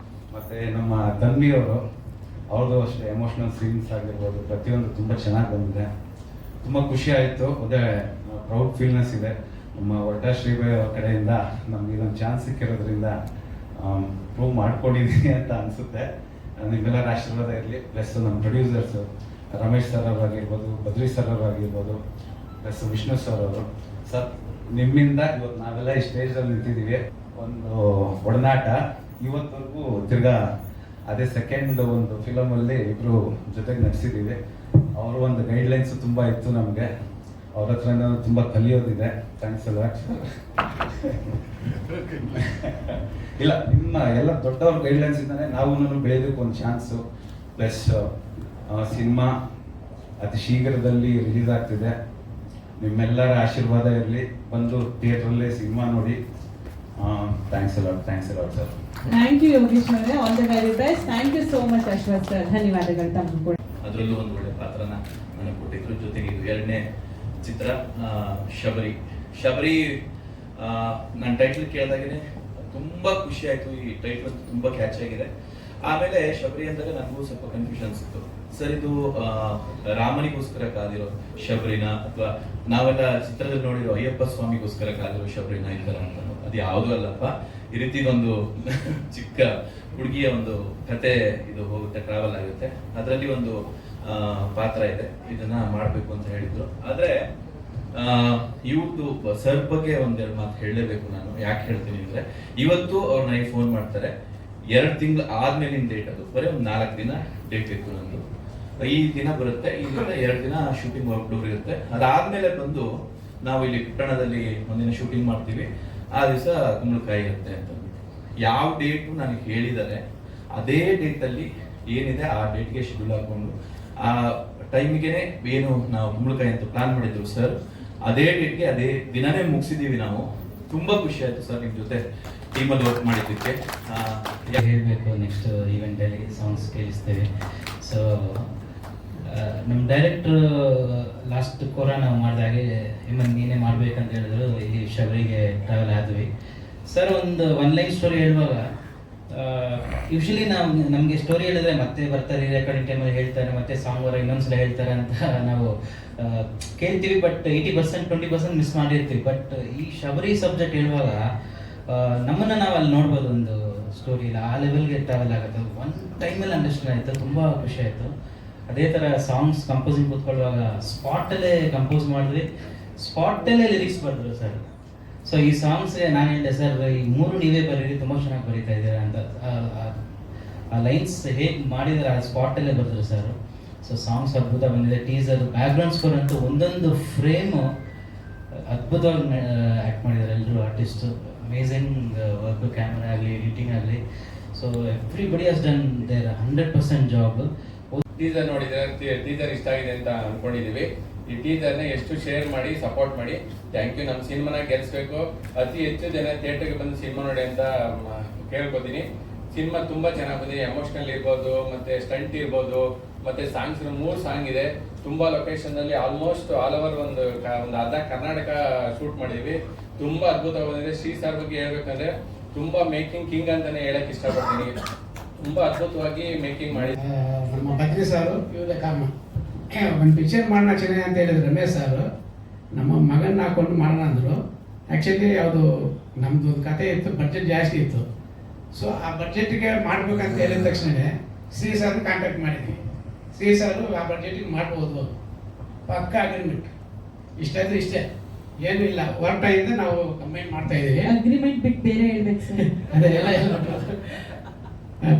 ಮತ್ತು ನಮ್ಮ ತನ್ವಿಯವರು, ಅವ್ರದ್ದು ಅಷ್ಟೇ ಎಮೋಷ್ನಲ್ ಸೀನ್ಸ್ ಆಗಿರ್ಬೋದು, ಪ್ರತಿಯೊಂದು ತುಂಬ ಚೆನ್ನಾಗಿ ಬಂದಿದೆ. ತುಂಬ ಖುಷಿ ಆಯಿತು. ಅದೇ ಪ್ರೌಡ್ ಫೀಲ್ನೆಸ್ ಇದೆ. ನಮ್ಮ ಒಟ್ಟ ಶ್ರೀಬಾಯಿ ಅವ್ರ ಕಡೆಯಿಂದ ನಮ್ಗೆ ಇದೊಂದು ಚಾನ್ಸ್ ಸಿಕ್ಕಿರೋದ್ರಿಂದ ಪ್ರೂವ್ ಮಾಡ್ಕೊಂಡಿದ್ದೀನಿ ಅಂತ ಅನಿಸುತ್ತೆ. ನಿಮ್ಮೆಲ್ಲರ ಆಶೀರ್ವಾದ ಇರಲಿ. ಪ್ಲಸ್ ನಮ್ಮ ಪ್ರೊಡ್ಯೂಸರ್ಸು ರಮೇಶ್ ಸರ್ ಅವರಾಗಿರ್ಬೋದು, ಬದ್ರಿ ಸರ್ ಅವರಾಗಿರ್ಬೋದು, ಪ್ಲಸ್ ವಿಷ್ಣು ಸರ್ ಅವರು. ಸರ್, ನಿಮ್ಮಿಂದ ಇವತ್ತು ನಾವೆಲ್ಲ ಈ ಸ್ಟೇಜಲ್ಲಿ ನಿಂತಿದ್ದೀವಿ. ಒಂದು ಒಡನಾಟ ಇವತ್ತವರೆಗೂ ತಿರ್ಗಾ ಅದೇ ಸೆಕೆಂಡ್ ಒಂದು ಫಿಲಮಲ್ಲಿ ಇಬ್ಬರು ಜೊತೆಗೆ ನಟಿಸಿದ್ದೀವಿ. ಅವರು ಒಂದು ಗೈಡ್ಲೈನ್ಸು ತುಂಬ ಇತ್ತು ನಮಗೆ. ಅವ್ರ ಹತ್ರ ತುಂಬ ಕಲಿಯೋದಿದೆ. ಥ್ಯಾಂಕ್ಸ್ ಅಲ್ಲ. ಇಲ್ಲ, ನಿಮ್ಮ ಎಲ್ಲ ದೊಡ್ಡವ್ರ ಗೈಡ್ಲೈನ್ಸ್ ಇಂದಾನೆ ನಾವು ಬೆಳೆಯೋದಕ್ಕೆ ಒಂದು ಚಾನ್ಸು. ಪ್ಲಸ್ ಸಿನಿಮಾ ಅತಿ ಶೀಘ್ರದಲ್ಲಿ ರಿಲೀಸ್ ಆಗ್ತಿದೆ. ನಿಮ್ಮೆಲ್ಲರ ಆಶೀರ್ವಾದ ಇರಲಿ. ಬಂದು ಥಿಯೇಟ್ರಲ್ಲೇ ಸಿನಿಮಾ ನೋಡಿ. Thanks a lot sir. Thank you Yogesh ಅವರೇ, all the very best. Thank you so much Ashwath sir. ಧನ್ಯವಾದಗಳು ತಮ್ಮ ಕೂಡ. ಅದರಲ್ಲೂ ಒಂದು ಒಳ್ಳೆ ಪಾತ್ರನ ನನಗೆ ಕೊಟ್ಟಿದ್ರು. ಜೊತೆಗೆ ಇದು 2ನೇ ಚಿತ್ರ ಶಬರಿ. ನನ್ನ ಟೈಟಲ್ ಕೇಳಿದಾಗೇ ತುಂಬಾ ಖುಷಿ ಆಯ್ತು. ಈ ಟೈಟಲ್ ತುಂಬಾ ಕ್ಯಾಚ್ ಆಗಿದೆ. ಆಮೇಲೆ ಶಬರಿ ಅಂದಾಗ ನನಗೂ ಸ್ವಲ್ಪ ಕನ್ಫ್ಯೂಷನ್ ಸಿಕ್ತು. ಸರ್, ಇದು ರಾಮನಿಗೋಸ್ಕರ ಕಾದಿರೋ ಶಬರಿನ ಅಥವಾ ನಾವೆಲ್ಲ ಚಿತ್ರದಲ್ಲಿ ನೋಡಿರೋ ಅಯ್ಯಪ್ಪ ಸ್ವಾಮಿಗೋಸ್ಕರ ಕಾದಿರೋ ಶಬರಿನ ಈ ತರ ಅಂತ? ಅದು ಯಾವುದು ಅಲ್ಲಪ್ಪ. ಈ ರೀತಿ ಒಂದು ಚಿಕ್ಕ ಹುಡುಗಿಯ ಒಂದು ಕತೆ ಇದು ಹೋಗುತ್ತೆ, ಟ್ರಾವೆಲ್ ಆಗುತ್ತೆ. ಅದರಲ್ಲಿ ಒಂದು ಪಾತ್ರ ಇದೆ, ಇದನ್ನ ಮಾಡ್ಬೇಕು ಅಂತ ಹೇಳಿದ್ರು. ಆದ್ರೆ ಇವತ್ತು ಸರ್ ಬಗ್ಗೆ ಒಂದೆರಡು ಮಾತು ಹೇಳಲೇಬೇಕು ನಾನು. ಯಾಕೆ ಹೇಳ್ತೀನಿ ಅಂದ್ರೆ, ಇವತ್ತು ಅವ್ರು ನನಗೆ ಫೋನ್ ಮಾಡ್ತಾರೆ. 2 ತಿಂಗಳು ಆದ್ಮೇಲಿನ ಡೇಟ್, ಅದು ಬರೀ ಒಂದು 4 ದಿನ ಡೇಟ್ ಇತ್ತು ನಂದು. ಈ ದಿನ ಬರುತ್ತೆ, ಈ ದಿನ 2 ದಿನ ಶೂಟಿಂಗ್ ಔಟ್ಡೋರ್ ಇರುತ್ತೆ. ಅದಾದ್ಮೇಲೆ ಬಂದು ನಾವು ಇಲ್ಲಿ ಪಟ್ಟಣದಲ್ಲಿ ಒಂದಿನ ಶೂಟಿಂಗ್ ಮಾಡ್ತೀವಿ. ಆ ದಿವಸ ಕುಂಬಳಕಾಯಿ ಇರುತ್ತೆ ಅಂತ ಯಾವ ಡೇಟು ನನಗೆ ಹೇಳಿದ್ದಾರೆ, ಅದೇ ಡೇಟಲ್ಲಿ ಏನಿದೆ ಆ ಡೇಟ್ಗೆ ಶೆಡ್ಯೂಲ್ ಹಾಕೊಂಡು ಆ ಟೈಮಿಗೆ ಏನು ನಾವು ಕುಂಬಳಕಾಯಿ ಅಂತ ಪ್ಲಾನ್ ಮಾಡಿದ್ರು ಸರ್, ಅದೇ ಡೇಟ್ಗೆ ಅದೇ ದಿನನೇ ಮುಗಿಸಿದೀವಿ ನಾವು. ತುಂಬಾ ಖುಷಿ ಆಯ್ತು ಸರ್ ನಿಮ್ಮ ಜೊತೆ ಟೀಮಲ್ಲಿ ವರ್ಕ್ ಮಾಡಿದ್ದಕ್ಕೆ. ಹೇಳಬೇಕು, ನೆಕ್ಸ್ಟ್ ಈವೆಂಟಲ್ಲಿ ಸಾಂಗ್ಸ್ ಕೇಳಿಸ್ತೇವೆ. ಸೊ ನಮ್ಮ ಡೈರೆಕ್ಟ್ರು ಲಾಸ್ಟ್ ಕೊರೋನಾ ಮಾಡಿದಾಗೆ ಹೇಮಂತ್ ನೀನೇ ಮಾಡ್ಬೇಕಂತ ಹೇಳಿದ್ರು. ಇಲ್ಲಿ ಶಬರಿಗೆ ಟ್ರಾವೆಲ್ ಆದ್ವಿ. ಸರ್, ಒಂದು 1 ಲೈನ್ ಸ್ಟೋರಿ ಹೇಳುವಾಗ ಯೂಶಲಿ ನಮಗೆ ಸ್ಟೋರಿ ಹೇಳಿದ್ರೆ ಮತ್ತೆ ಬರ್ತಾರೆ, ರೆಕಾರ್ಡಿಂಗ್ ಟೈಮಲ್ಲಿ ಹೇಳ್ತಾರೆ, ಮತ್ತೆ ಸಾಂಗ್ ವರ ಇನ್ನೊಂದ್ಸಲ ಹೇಳ್ತಾರೆ ಅಂತ ನಾವು ಕೇಳ್ತೀವಿ. ಬಟ್ 80% 20% ಮಿಸ್ ಮಾಡಿರ್ತೀವಿ. ಬಟ್ ಈ ಶಬರಿ ಸಬ್ಜೆಕ್ಟ್ ಹೇಳುವಾಗ ನಮ್ಮನ್ನು ನಾವು ಅಲ್ಲಿ ನೋಡ್ಬೋದು. ಒಂದು ಸ್ಟೋರಿ ಇಲ್ಲ, ಆ ಲೆವೆಲ್ಗೆ ಟ್ರಾವೆಲ್ ಆಗುತ್ತೆ. ಒಂದು ಟೈಮಲ್ಲಿ ಅಂಡರ್ಸ್ಟ್ಯಾಂಡ್ ಆಯಿತು, ತುಂಬ ಖುಷಿ ಆಯಿತು. ಅದೇ ಥರ ಸಾಂಗ್ಸ್ ಕಂಪೋಸಿಂಗ್ ಕೂತ್ಕೊಳ್ಳುವಾಗ ಸ್ಪಾಟಲ್ಲೇ ಕಂಪೋಸ್ ಮಾಡಿದ್ವಿ, ಸ್ಪಾಟಲ್ಲೇ ಲಿರಿಕ್ಸ್ ಬರೆದ್ರು ಸರ್. ಸೊ ಈ ಸಾಂಗ್ಸ್ ನಾನು ಹೇಳಿದೆ ಸರ್, ಈ 3 ನೀವೇ ಬರೀರಿ, ತುಂಬ ಚೆನ್ನಾಗಿ ಬರೀತಾ ಇದ್ದೀರಾ ಅಂತ. ಆ ಲೈನ್ಸ್ ಹೇಗೆ ಮಾಡಿದ್ದಾರೆ ಆ ಸ್ಪಾಟಲ್ಲೇ ಬರೆದ್ರು ಸರ್. ಸೊ ಸಾಂಗ್ಸ್ ಅದ್ಭುತ ಬಂದಿದೆ. ಟೀಸರ್, ಬ್ಯಾಕ್ಗ್ರೌಂಡ್ ಸ್ಕೋರ್ ಅಂತೂ ಒಂದೊಂದು ಫ್ರೇಮು ಅದ್ಭುತವಾಗಿ ಆ್ಯಕ್ಟ್ ಮಾಡಿದ್ದಾರೆ ಎಲ್ಲರೂ ಆರ್ಟಿಸ್ಟು. ಅಮೇಝಿಂಗ್ ವರ್ಕ್, ಕ್ಯಾಮ್ರಾ ಆಗಲಿ, ಎಡಿಟಿಂಗ್ ಆಗಲಿ. So everybody has done their 100% job. Teaser ನೋಡಿದ್ರೆ ಟೀಸರ್ ಇಷ್ಟ ಆಗಿದೆ ಅಂತ ಅನ್ಕೊಂಡಿದೀವಿ. ಈ ಟೀಸರ್ನ ಎಷ್ಟು ಶೇರ್ ಮಾಡಿ ಸಪೋರ್ಟ್ ಮಾಡಿ. Thank you. ನಮ್ಮ ಸಿನಿಮಾನ ಗೆಲ್ಸ್ಬೇಕು. ಅತಿ ಹೆಚ್ಚು ಜನ ಥಿಯೇಟರ್ಗೆ ಬಂದು ಸಿನಿಮಾ ನೋಡಿ ಅಂತ ಕೇಳ್ಕೊತೀನಿ. ಸಿನಿಮಾ ತುಂಬಾ ಚೆನ್ನಾಗಿ ಬಂದಿದೆ. ಎಮೋಷನಲ್ ಇರ್ಬೋದು, ಮತ್ತೆ ಸ್ಟಂಟ್ ಇರ್ಬೋದು, ಮತ್ತೆ ಸಾಂಗ್ಸ್ 3 ಸಾಂಗ್ ಇದೆ. ತುಂಬಾ ಲೊಕೇಶನ್ ಅಲ್ಲಿ ಆಲ್ಮೋಸ್ಟ್ ಆಲ್ ಓವರ್ ಒಂದು ಅರ್ಧ ಕರ್ನಾಟಕ ಶೂಟ್ ಮಾಡಿದೀವಿ. ತುಂಬಾ ಅದ್ಭುತವಾಗಿ ಬಂದಿದೆ. ಶ್ರೀ ಸರ್ ಬಗ್ಗೆ ಹೇಳ್ಬೇಕಂದ್ರೆ ತುಂಬಾ ಮೇಕಿಂಗ್ ಕಿಂಗ್ ಅಂತಾನೆ ಹೇಳಕ್ ಇಷ್ಟಪಡ್ತೀನಿ. ತುಂಬಾ ಅದ್ಭುತವಾಗಿ ಮೇಕಿಂಗ್ ಮಾಡಿ. ನಮ್ಮ ಬದ್ರಿ ಸಾರು ಇವರೇ ಕಾರಣ. ಒಂದು ಪಿಕ್ಚರ್ ಮಾಡೋಣ ಚೆನ್ನಾಗಿ ಅಂತ ಹೇಳಿದ್ರು ರಮೇಶ್ ಸಾರು. ನಮ್ಮ ಮಗನ ಹಾಕೊಂಡು ಮಾಡೋಣ ಅಂದರು. ಆ್ಯಕ್ಚುಲಿ ಅದು ನಮ್ಮದು ಒಂದು ಕತೆ ಇತ್ತು, ಬಡ್ಜೆಟ್ ಜಾಸ್ತಿ ಇತ್ತು. ಸೊ ಆ ಬಡ್ಜೆಟ್ಗೆ ಮಾಡ್ಬೇಕಂತ ಹೇಳಿದ ತಕ್ಷಣ ಶ್ರೀ ಸಾರ್ನ ಕಾಂಟ್ಯಾಕ್ಟ್ ಮಾಡಿದ್ವಿ. ಶ್ರೀ ಸಾರು ಆ ಬಡ್ಜೆಟಿಗೆ ಮಾಡ್ಬೋದು, ಪಕ್ಕ ಅಗ್ರಿಮೆಂಟ್, ಇಷ್ಟಾದ್ರೆ ಇಷ್ಟೇ ಏನೂ ಇಲ್ಲ ಹೊರಟಾಗಿಂದ ನಾವು ಕಂಬೈನ್ ಮಾಡ್ತಾ ಇದ್ದೀವಿ. ಅಗ್ರಿಮೆಂಟ್ ಬಿಟ್ಟು ಬೇರೆ ಹೇಳ್ಬೇಕು ಸರ್. ಅದೇ ಎಲ್ಲ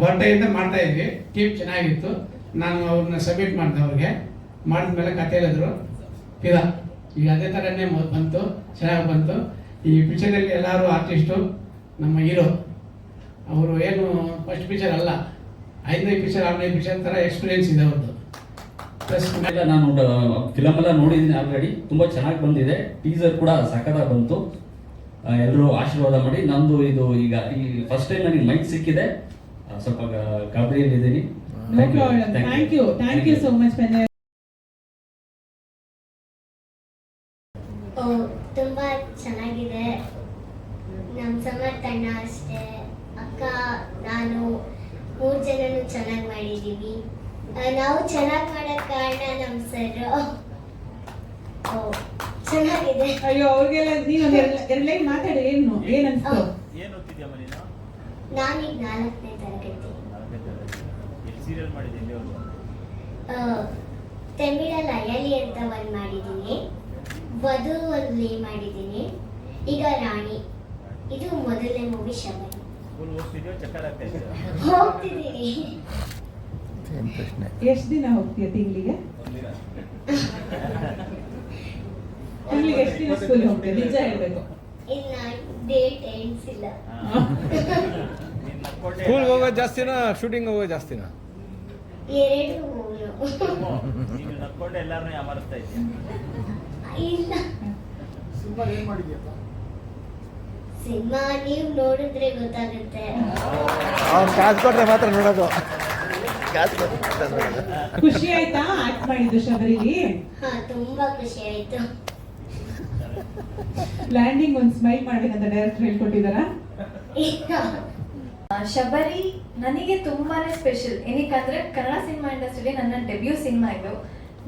ಹೊರಟಾಗಿಂದ ಮಾಡ್ತಾ ಇದ್ವಿ. ಟೀಮ್ ಚೆನ್ನಾಗಿತ್ತು. ನಾನು ಅವ್ರನ್ನ ಸಬ್ಮಿಟ್ ಮಾಡಿದೆ, ಅವ್ರಿಗೆ ಮಾಡಿದ್ಮೇಲೆ ಕತೆ ಹೇಳಿದ್ರು ಫಿದಾ. ಈಗ ಅದೇ ಥರನೇ ಬಂತು, ಚೆನ್ನಾಗಿ ಬಂತು. ಈ ಪಿಕ್ಚರಲ್ಲಿ ಎಲ್ಲರೂ ಆರ್ಟಿಸ್ಟು, ನಮ್ಮ ಹೀರೋ ಅವರು ಏನು ಫಸ್ಟ್ ಪಿಕ್ಚರ್ ಅಲ್ಲ, 5ನೇ ಪಿಕ್ಚರ್ 6ನೇ ಪಿಕ್ಚರ್ ಥರ ಎಕ್ಸ್ಪೀರಿಯನ್ಸ್ ಇದೆ ಅವ್ರದ್ದು. ಪ್ಲಸ್ ನಾನು ಫಿಲಮ್ ಎಲ್ಲ ನೋಡಿದ್ದೀನಿ ಆಲ್ರೆಡಿ, ತುಂಬ ಚೆನ್ನಾಗಿ ಬಂದಿದೆ. ಟೀಸರ್ ಕೂಡ ಸಖತ್ತಾಗಿ ಬಂತು. ಎಲ್ಲರೂ ಆಶೀರ್ವಾದ ಮಾಡಿ. ನಂದು ಇದು ಈಗ ಈ ಫಸ್ಟ್ ಟೈಮ್ ನನಗೆ ಮೈಕ್ ಸಿಕ್ಕಿದೆ, ಸ್ವಲ್ಪ ಗಾಬರಿಯಲ್ಲಿದ್ದೀನಿ. ಥ್ಯಾಂಕ್ ಯು ಸೋ ಮಚ್ ಪೆನ್ನೆ. ತುಂಬ ಚೆನ್ನಾಗಿದೆ. ನಮ್ಮ ಸಮರ್ಥಣ್ಣ ಅಷ್ಟೇ, ಅಕ್ಕ, ನಾನು 3 ಜನನು ಚೆನ್ನಾಗಿ ಮಾಡಿದ್ದೀವಿ. ನಾವು ಚೆನ್ನಾಗಿ ಮಾಡೋಕ್ಕೆ ಕಾರಣ ನಮ್ಮ ಸರ್. ಚೆನ್ನಾಗಿದೆ. ಅಯ್ಯೋ ಅವ್ರಿಗೆಲ್ಲ ನೀನು ಎರಡು ಲೈನ್ ಮಾತಾಡಿ. ಏನನ್ಸ್ತು? ಏನು ಓದ್ತಿದ್ಯಮ್ಮ ನೀನು? ನಾನೀಗ 4ನೇ ತರಗತಿ. ಸೀರಿಯಲ್ ಮಾಡಿದ್ದೀನಿ. ತಮಿಳಲ್ಲಿ ಅಯಲಿ ಅಂತ ಒಂದು ಮಾಡಿದ್ದೀನಿ, ವಧು ಒಂದು ಲೇ ಮಾಡಿದ್ದೀನಿ, ಈಗ ರಾಣಿ. ಇದು ಮೊದಲನೇ ಮೂವಿ ಶಬರಿ. ಸ್ಕೂಲ್ ಹೋಗ್ತಿದ್ಯೋ ಚಕ್ಕರ್ ಆಗ್ತಾ ಇದೆಯಾ? ಹೋಗ್ತಿದ್ದೀನಿ. ಎಷ್ಟು ದಿನ ಹೋಗ್ತೀಯ ತಿಂಗಳಿಗೆ? ಎಷ್ಟು ದಿನ ಸ್ಕೂಲ್ ಹೋಗ್ತೀಯ? ನಿಜ ಹೇಳ್ಬೇಕು. ಇನ್ನ ಡೇಟ್ ಎಣಿಸಿಲ್ಲ. ಸ್ಕೂಲ್ ಹೋಗೋದು ಜಾಸ್ತಿನಾ ಶೂಟಿಂಗ್ ಹೋಗೋದು ಜಾಸ್ತಿನಾ? ಎರಡು. ನೀನು ನಕ್ಕೊಂಡು ಎಲ್ಲಾರನ್ನೂ ಯಾಮಾರಿಸ್ತಾ ಇದ್ದೀಯ? ಇಲ್ಲ. ಸಿನಿಮಾ ಏನು ಮಾಡಿದ್ಯಪ್ಪ? ಸಿನಿಮಾ ನೀವು ನೋಡಿದ್ರೆ ಗೊತ್ತಾಗುತ್ತೆ. ಅವ್ನು ಕಾಸು ಕೊಟ್ರೆ ಮಾತ್ರ ನೋಡೋದು. ಖುಷಿ ಆಯ್ತಾ ಆಕ್ಟ್ ಮಾಡಿದ್ದು ಶಬರಿಲಿ? ಹಾ, ತುಂಬಾ ಖುಷಿ ಆಯ್ತು. ಲ್ಯಾಂಡಿಂಗ್ ಒಂದು ಸ್ಮೈಲ್ ಮಾಡ್ಬೇಕಂತ ಡೈರೆಕ್ಟರ್ ಹೇಳ್ಕೊಟ್ಟಿದಾರಾ? ಶಬರಿ ನನಗೆ ತುಂಬಾನೇ ಸ್ಪೆಷಲ್. ಏನಕ್ಕಂದ್ರೆ ಕನ್ನಡ ಸಿನಿಮಾ ಇಂಡಸ್ಟ್ರಿಲಿ ನನ್ನ ಡೆಬ್ಯೂ ಸಿನಿಮಾ ಇದು.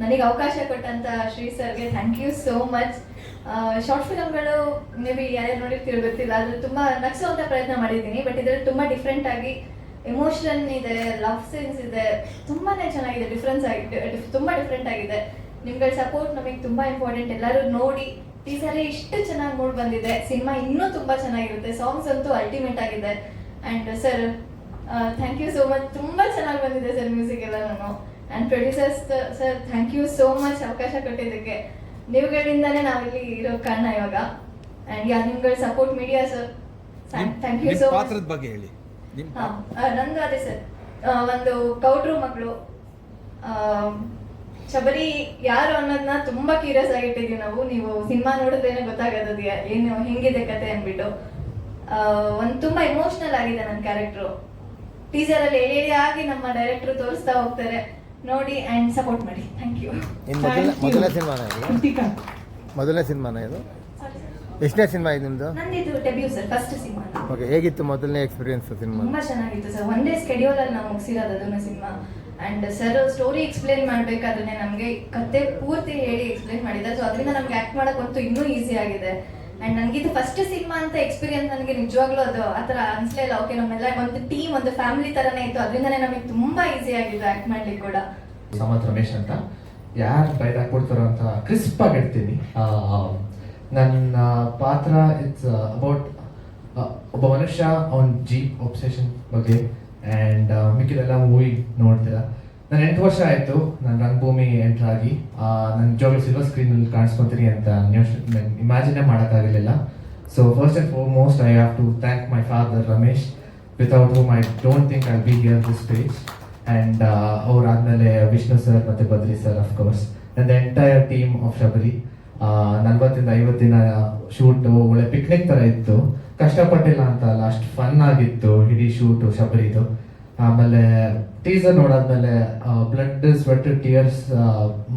ನನಗೆ ಅವಕಾಶ ಕೊಟ್ಟಂತ ಶ್ರೀ ಸರ್ಗೆ thank you so much. Short ಫಿಲಮ್ಗಳು ಮೇ ಬಿ ಯಾರ್ಯಾರು ನೋಡಿರ್ತಿರೋ ಗೊತ್ತಿಲ್ಲ, ಅದ್ರಲ್ಲಿ ತುಂಬಾ ನಗಿಸುವಂತ ಪ್ರಯತ್ನ ಮಾಡಿದ್ದೀನಿ. ಬಟ್ ಇದರಲ್ಲಿ ತುಂಬಾ ಡಿಫ್ರೆಂಟ್ ಆಗಿ ಎಮೋಷನ್ ಇದೆ, ಲವ್ ಸೀನ್ಸ್ ಇದೆ, ತುಂಬಾನೇ ಚೆನ್ನಾಗಿದೆ. ತುಂಬಾ ಡಿಫ್ರೆಂಟ್ ಆಗಿದೆ. ನಿಮ್ಗಳ ಸಪೋರ್ಟ್ ನಮಗೆ ತುಂಬಾ ಇಂಪಾರ್ಟೆಂಟ್. ಎಲ್ಲರೂ ನೋಡಿ ಈ ಸಾರಿ ಇಷ್ಟು ಚೆನ್ನಾಗಿ ಮೂಡ್ ಬಂದಿದೆ. ಸಿನಿಮಾ ಇನ್ನೂ ತುಂಬಾ ಚೆನ್ನಾಗಿರುತ್ತೆ. ಸಾಂಗ್ಸ್ ಅಂತೂ ಅಲ್ಟಿಮೇಟ್ ಆಗಿದೆ. And sir thank you so much. ತುಂಬಾ ಚೆನ್ನಾಗಿ ಬಂದಿದೆ ಸರ್ ಮ್ಯೂಸಿಕ್ ಎಲ್ಲಾನು. And producers sir thank you so much ಅವಕಾಶ ಕೊಟ್ಟಿದ್ದಕ್ಕೆ. ನೀವುಗಳಿಂದಾನೇ ನಾವಿಲ್ಲಿ ಇರೋ ಕಾರಣ ಇವಾಗ. ಅಂಡ್ ನಿಮ್ಗಳ support media sir thank you so much. ಪಾತ್ರದ ಬಗ್ಗೆ ಹೇಳಿ. ನಂದು ಅದೇ ಸರ್, ಒಂದು ಕೌಡ್ರು ಮಗಳು ಶಬರಿ ಯಾರು ಅನ್ನೋದನ್ನ ತುಂಬಾ ಕ್ಯೂರಿಯಸ್ ಆಗಿಟ್ಟಿದೀವಿ ನಾವು. ನೀವು ಸಿನಿಮಾ ನೋಡಿದ್ರೇನೆ ಗೊತ್ತಾಗೋದು ಏನು ಹೆಂಗಿದೆ ಕತೆ ಅಂದ್ಬಿಟ್ಟು. ಒಂದು ತುಂಬಾ ಎಮೋಷನಲ್ ಆಗಿದೆ ನನ್ನ ಕ್ಯಾರೆಕ್ಟ್ರು. ಟೀಸರ್ ಅಲ್ಲಿ ಎಳಿ ಆಗಿ ನಮ್ಮ ಡೈರೆಕ್ಟರ್ ತೋರಿಸ್ತಾ ಹೋಗ್ತಾರೆ. ನೋಡಿ ಅಂಡ್ ಸಪೋರ್ಟ್ ಮಾಡಿ. Thank you. ಮೊದಲನೇ ಸಿನಿಮಾನ ಇದು? ಮೊದಲನೇ ಸಿನಿಮಾನ ಇದು? ಎಷ್ಟನೇ ಸಿನಿಮಾ ಇದು ನಿಮ್ದು? ನಂದಿದು debut sir, first cinema. Okay, ಹೇಗಿತ್ತು ಮೊದಲನೇ ಎಕ್ಸ್ಪೀರಿಯನ್ಸ್ ಸಿನಿಮಾ? ತುಂಬಾ ಚೆನ್ನಾಗಿತ್ತು ಸರ್. ಒನ್ ಡೇ ಸ್ಕೆಡ್ಯೂಲ್ ಅಲ್ಲಿ ನಾವು ಮುಗಿಸಿರೋದು ಅದನ್ನ cinema. And sir story explain ಮಾಡ್ಬೇಕಾದ್ರೆ ನಮಗೆ ಕತೆ ಪೂರ್ತಿ ಹೇಳಿ ಎಕ್ಸ್ಪ್ಲೇನ್ ಮಾಡಿದ್ದಾರೆ. ಸೊ ಅದರಿಂದ ನಮ್ಗೆ ಆಕ್ಟ್ ಮಾಡಕ್ಕಂತೂ ಇನ್ನೂ ಈಸಿ ಆಗಿದೆ. ಅಂಡ್ ನನಗಿದು ಫಸ್ಟ್ ಸಿನಿಮಾ ಅಂತ ಎಕ್ಸ್ಪೀರಿಯನ್ಸ್ ನನಗೆ ನಿಜವಾಗ್ಲೂ ಅದು ಆ ಥರ ಅನ್ಸ್ಲೇ ಇಲ್ಲ. ಓಕೆ, ನಮ್ಮೆಲ್ಲ ಒಂದು ಟೀಮ್, ಒಂದು ಫ್ಯಾಮಿಲಿ ಥರನೇ ಇತ್ತು. ಅದರಿಂದನೇ ನಮಗೆ ತುಂಬಾ ಈಸಿ ಆಗಿದೆ ಆಕ್ಟ್ ಮಾಡ್ಲಿಕ್ಕೆ ಕೂಡ. ಸಮತ್ ರಮೇಶ್ ಅಂತ, ಯಾರು ಬೈಕ್ ಹಾಕ್ಬಿಡ್ತಾರೋ ಅಂತ ಕ್ರಿಸ್ಪ್ ಆಗಿ ಇಡ್ತೀನಿ. ನನ್ನ ಪಾತ್ರ ಇಟ್ಸ್ ಅಬೌಟ್ ಒಬ್ಬ ಮನುಷ್ಯ ಅವನ ಜೀಪ್ ಒಬ್ಸೆಷನ್ ಬಗ್ಗೆ. ಆ್ಯಂಡ್ ಮಿಕ್ಕಿದೆಲ್ಲ ಮೂವಿ ನೋಡ್ತೀರಾ. ನಾನು 8 ವರ್ಷ ಆಯಿತು ನಾನು ರಂಗಭೂಮಿ ಎಂಟ್ರ್ ಆಗಿ. ನಾನು ನಿಜವಾಗ್ಲೂ ಸಿಲ್ವರ್ ಸ್ಕ್ರೀನಲ್ಲಿ ಕಾಣಿಸ್ಕೊತೀನಿ ಅಂತ ಇಮ್ಯಾಜಿನೇ ಮಾಡೋಕ್ಕಾಗಲಿಲ್ಲ. So first and foremost I have to thank my father Ramesh, without whom I don't think I be here this stage. And ಅವರಾದಮೇಲೆ ವಿಷ್ಣು ಸರ್ ಮತ್ತು Badri sir, of course, and the entire team of Shabari. 40 ಇಂದ 50 ದಿನ ಶೂಟು ಒಳ್ಳೆ picnic ಥರ ಇತ್ತು. ಕಷ್ಟಪಟ್ಟಿಲ್ಲ ಅಂತ ಅಲ್ಲ, ಅಷ್ಟು ಫನ್ ಆಗಿತ್ತು ಇಡೀ ಶೂಟು ಶಬರಿದು. ಆಮೇಲೆ ಟೀಸರ್ ನೋಡಾದ್ಮೇಲೆ ಬ್ಲಡ್, ಸ್ವೆಟ್, ಟಿಯರ್ಸ್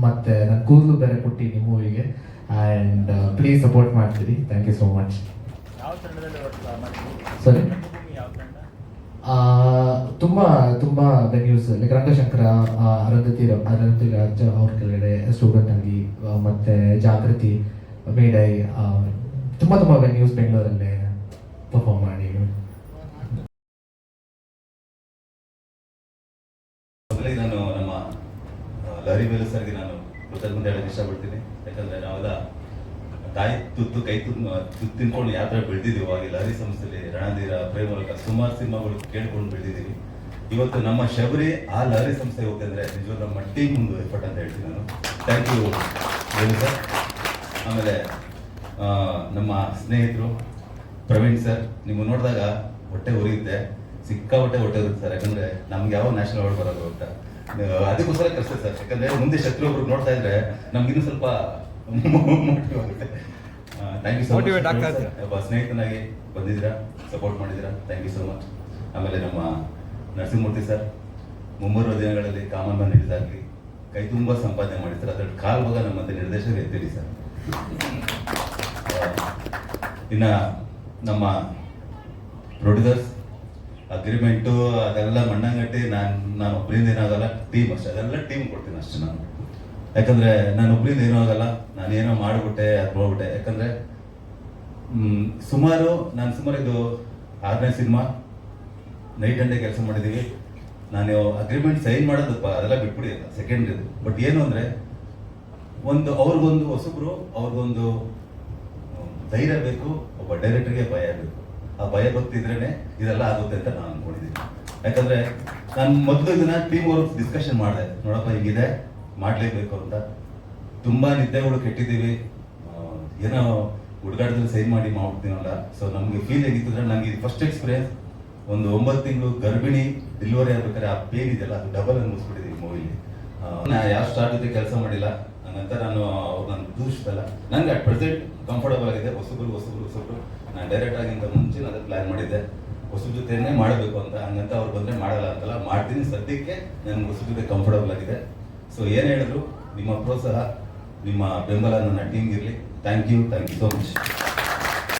ಮತ್ತೆ ನನ್ನ ಕೂದಲು ಬೇರೆ ಕೊಟ್ಟಿನಿ ಮೂವಿಗೆ. ಆ್ಯಂಡ್ ಪ್ಲೀಸ್ ಸಪೋರ್ಟ್ ಮಾಡ್ತೀರಿ. Thank you so much. ಸರಿ, ತುಂಬ ವೆನ್ಯೂಸ್ ಲೈಕ್ ರಂಗಶಂಕರ, ಅರುಂಧತಿ ರಾಜ್ ಅವ್ರ ಕೆಳಗಡೆ ಸ್ಟೂಡೆಂಟ್ ಆಗಿ, ಮತ್ತೆ ಜಾಗೃತಿ, ಮೇಡೈ, ತುಂಬ ವೆನ್ಯೂಸ್ ಬೆಂಗಳೂರಲ್ಲೇ ಪರ್ಫಾರ್ಮ್ ಮಾಡಿ. ಮೊದಲಿಗೆ ನಾನು ನಮ್ಮ ಲಾರಿ ವೇಲು ಸರ್ಗೆ ನಾನು ಕೃತಜ್ಞತೆ ಹೇಳಕ್ಕೆ ಇಷ್ಟಪಡ್ತೀನಿ. ಯಾಕಂದರೆ ನಾವೆಲ್ಲ ತಾಯಿ ತುತ್ತು ಕೈ ತುತ್ತು ತಿನ್ಕೊಂಡು ಯಾವ ಥರ ಬೆಳೆದಿದ್ದೀವಿ ಅವಾಗ ಲಹರಿ ಸಂಸ್ಥೆಯಲ್ಲಿ ರಣಧೀರ ಪ್ರೇಮಲಕ ಸುಮಾರು ಸಿನಿಮಾಗಳು ಕೇಳ್ಕೊಂಡು ಬೆಳೆದಿದ್ದೀವಿ. ಇವತ್ತು ನಮ್ಮ ಶಬರಿ ಆ ಲಹರಿ ಸಂಸ್ಥೆಗೆ ಹೋಗ್ತಂದ್ರೆ ನಿಜವಾಗ್ಲೂ ನಮ್ಮ ಟೀಮ್ ಮುಂದೆ ಎಫರ್ಟ್ ಅಂತ ಹೇಳ್ತೀನಿ ನಾನು. Thank you Venu sir. ಆಮೇಲೆ ನಮ್ಮ ಸ್ನೇಹಿತರು ಪ್ರವೀಣ್ ಸರ್, ನಿಮ್ಗೆ ನೋಡಿದಾಗ ಹೊಟ್ಟೆ ಉರಿಯುತ್ತೆ, ಸಿಕ್ಕಾಪಟ್ಟೆ ಹೊಟ್ಟೆ ಉರಿಯುತ್ತೆ ಸರ್. ಯಾಕಂದ್ರೆ ನಮ್ಗೆ ಯಾವ ನ್ಯಾಷನಲ್ ಅವಾರ್ಡ್ ಬರೋದು ಅಂತ ಅದಕ್ಕೋಸ್ಕರ ಕಳಿಸ್ತೇವೆ ಸರ್. ಯಾಕಂದ್ರೆ ಮುಂದೆ ಶತ್ರು ಒಬ್ರು ನೋಡ್ತಾ ಇದ್ರೆ ನಮ್ಗೆ ಇನ್ನೂ ಸ್ವಲ್ಪ ಮೋಟಿವ್ ಆಗುತ್ತೆ. Thank you so much. ಒಬ್ಬ ಸ್ನೇಹಿತನಾಗಿ ಬಂದಿದ್ದೀರಾ, ಸಪೋರ್ಟ್ ಮಾಡಿದ್ದೀರಾ, ಥ್ಯಾಂಕ್ ಯು ಸೋ ಮಚ್. ಆಮೇಲೆ ನಮ್ಮ ನರಸಿಂಹಮೂರ್ತಿ ಸರ್, ಮುಂಬರುವ ದಿನಗಳಲ್ಲಿ ಕಾಮನ್ ಮ್ಯಾನ್ ಹಿಡಿದಾಗಲಿ ಕೈ ತುಂಬ ಸಂಪಾದನೆ ಮಾಡಿರ್ತಾರೆ, ಅದ್ರಲ್ಲಿ ಕಾಲ್ ಭಾಗ ನಮ್ಮಂತೆ ನಿರ್ದೇಶಕರು ಎತ್ತಿರಿ ಸರ್. ಇನ್ನು ನಮ್ಮ ಪ್ರೊಡ್ಯೂಸರ್ಸ್ ಅಗ್ರಿಮೆಂಟು ಅದೆಲ್ಲ ಮಣ್ಣಂಗಟ್ಟಿ ನಾನು ಒಬ್ಬರಿಂದ ಏನಾಗಲ್ಲ, ಟೀಮ್ ಅಷ್ಟೇ, ಅದೆಲ್ಲ ಟೀಮ್ ಕೊಡ್ತೀನಿ ಅಷ್ಟೇ ನಾನು. ಯಾಕಂದರೆ ನಾನು ಒಬ್ಬರಿಂದ ಏನೂ ಆಗಲ್ಲ, ನಾನೇನೋ ಮಾಡಿಬಿಟ್ಟೆ ಅದು ಹೋಗ್ಬಿಟ್ಟೆ. ಯಾಕಂದರೆ ಸುಮಾರು ಇದು 6ನೇ ಸಿನಿಮಾ, ನೈಟ್ ಅಂಡ್ ಡೇ ಕೆಲಸ ಮಾಡಿದ್ದೀವಿ. ನಾನು ಅಗ್ರಿಮೆಂಟ್ ಸೈನ್ ಮಾಡೋದಪ್ಪ ಅದೆಲ್ಲ ಬಿಟ್ಬಿಡಿ, ಸೆಕೆಂಡ್ ಇದು. ಬಟ್ ಏನು ಅಂದರೆ ಅವ್ರಿಗೊಂದು ಹೊಸಬ್ರು, ಅವ್ರಿಗೊಂದು ಧೈರ್ಯ ಬೇಕು, ಒಬ್ಬ ಡೈರೆಕ್ಟರ್ಗೆ ಭಯ ಬೇಕು. ಆ ಭಯ ಭಕ್ತಿ ಇದ್ರೇನೆ ಇದೆಲ್ಲ ಆಗುತ್ತೆ ಅಂತ ನಾನು ಅನ್ಕೊಂಡಿದ್ದೀನಿ. ಯಾಕಂದ್ರೆ ನಾನು ಮೊದಲು ಇದನ್ನ ಟೀಮ್ ವರ್ಕ್ ಡಿಸ್ಕಷನ್ ಮಾಡಿದೆ, ನೋಡಪ್ಪ ಹೀಗಿದೆ ಮಾಡಲೇಬೇಕು ಅಂತ. ತುಂಬಾ ನಿದ್ದೆಗಳು ಕೆಟ್ಟಿದ್ದೀವಿ, ಏನೋ ಹುಡುಗಾಟದಲ್ಲಿ ಸೈನ್ ಮಾಡ್ಬಿಡ್ತೀನಲ್ಲ. ಸೊ ನಮ್ಗೆ ಫೀಲ್ ಹೇಗಿತ್ತಂದ್ರೆ, ನನಗೆ ಇದು ಫಸ್ಟ್ ಎಕ್ಸ್ಪೀರಿಯನ್ಸ್. ಒಂದು 9 ತಿಂಗಳು ಗರ್ಭಿಣಿ ಡೆಲಿವರಿ ಆಗ್ಬೇಕಾದ್ರೆ ಆ ಪೇನ್ ಇದೆಯಲ್ಲ, ಅದು ಡಬಲ್ ಅನ್ಮಿಸ್ಬಿಟ್ಟಿದ್ದೀವಿ ಮೂವಿಲಿ. ಯಾವ ಸ್ಟಾರ್ ಜೊತೆ ಕೆಲಸ ಮಾಡಿಲ್ಲ, ನಂತರ ನಾನು ದೂಷಿಸಲ್ಲ. ನನಗೆ ಅಟ್ ಪ್ರೆಸೆಂಟ್ ಕಂಫರ್ಟಬಲ್ ಆಗಿದೆ. ಹೊಸಬ್ರು ನಾನು ಡೈರೆಕ್ಟ್ ಆಗಿಂತ ಮುಂಚೆ ನಾನು ಪ್ಲಾನ್ ಮಾಡಿದ್ದೆ ಹೊಸಬ್ರ ಜೊತೆನೇ ಮಾಡಬೇಕು ಅಂತ. ಹಂಗಂತ ಅವ್ರು ಬಂದರೆ ಮಾಡಲ್ಲ ಅಂತಲ್ಲ, ಮಾಡ್ತೀನಿ. ಸದ್ಯಕ್ಕೆ ನನಗೆ ಹೊಸಬ್ರ ಜೊತೆ ಕಂಫರ್ಟಬಲ್ ಆಗಿದೆ. ಸೊ ಏನು ಹೇಳಿದ್ರು, ನಿಮ್ಮ ಪ್ರೋತ್ಸಾಹ, ನಿಮ್ಮ ಬೆಂಬಲ ನನ್ನ ಟೀಮ್ಗಿರಲಿ. Thank you so much.